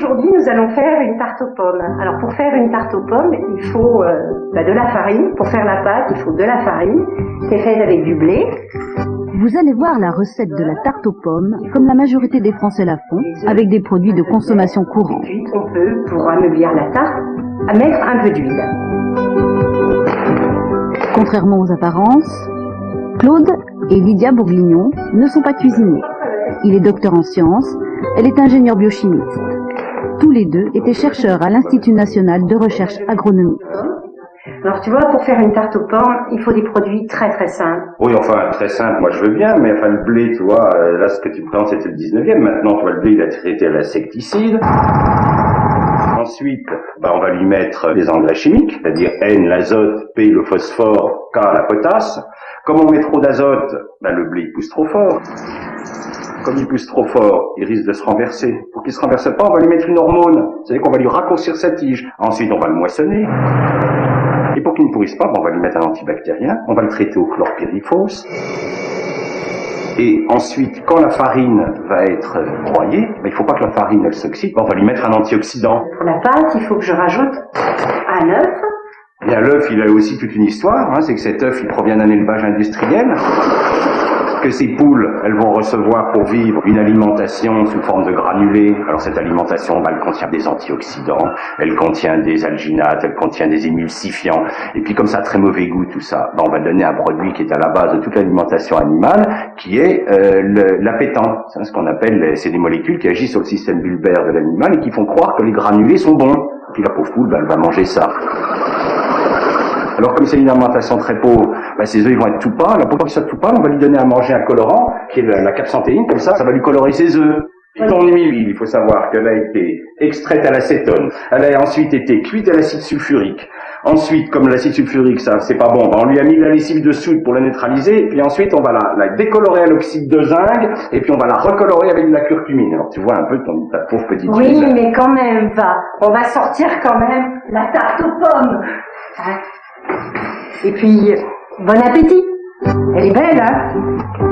aujourd'hui, nous allons faire une tarte aux pommes. Alors, pour faire une tarte aux pommes, il faut de la farine. Pour faire la pâte, il faut de la farine qui est faite avec du blé. Vous allez voir la recette de la tarte aux pommes, comme la majorité des Français la font, avec des produits de consommation courante. Ensuite, on peut, pour ameublir la tarte, mettre un peu d'huile. Contrairement aux apparences, Claude et Lydia Bourguignon ne sont pas cuisiniers. Il est docteur en sciences, elle est ingénieure biochimiste. Tous les deux étaient chercheurs à l'Institut national de recherche agronomique. Alors tu vois, pour faire une tarte aux pommes, il faut des produits très très simples. Oui, enfin, très simple, moi je veux bien, mais enfin le blé, tu vois, là ce que tu présentes c'était le 19e, maintenant tu vois le blé il a traité à l'insecticide. Ensuite, on va lui mettre des engrais chimiques, c'est-à-dire N, l'azote, P, le phosphore, K, la potasse. Comme on met trop d'azote, le blé il pousse trop fort. Comme il pousse trop fort, il risque de se renverser. Pour qu'il se renverse pas, on va lui mettre une hormone, c'est-à-dire qu'on va lui raccourcir sa tige. Ensuite, on va le moissonner. Et pour qu'il ne pourrisse pas, on va lui mettre un antibactérien, on va le traiter au chlorpyrifos. Et ensuite, quand la farine va être broyée, il faut pas que la farine elle s'oxyde, on va lui mettre un antioxydant. Pour la pâte, il faut que je rajoute un œuf. Bien, l'œuf, il a aussi toute une histoire, c'est que cet œuf, il provient d'un élevage industriel, que ces poules, elles vont recevoir pour vivre une alimentation sous forme de granulés. Alors cette alimentation, elle contient des antioxydants, elle contient des alginates, elle contient des émulsifiants, et puis comme ça a très mauvais goût tout ça, on va donner un produit qui est à la base de toute l'alimentation animale, qui est l'appétant. C'est ce qu'on appelle, c'est des molécules qui agissent sur le système bulbaire de l'animal et qui font croire que les granulés sont bons. Puis la pauvre poule, elle va manger ça. Alors comme c'est une alimentation très pauvre, ces œufs ils vont être tout pâles. Pour pas qu'ils soient tout pâles, on va lui donner à manger un colorant, qui est la capsanthéine, comme ça va lui colorer ses œufs. Ton huile, il faut savoir qu'elle a été extraite à l'acétone, elle a ensuite été cuite à l'acide sulfurique. Ensuite, comme l'acide sulfurique, ça c'est pas bon, on lui a mis de la lessive de soude pour la neutraliser, puis ensuite on va la décolorer à l'oxyde de zinc, et puis on va la recolorer avec de la curcumine. Alors tu vois un peu ta pauvre petite Oui, fille, mais quand même, on va sortir quand même la tarte aux pommes. Et puis, bon appétit. Elle est belle, hein?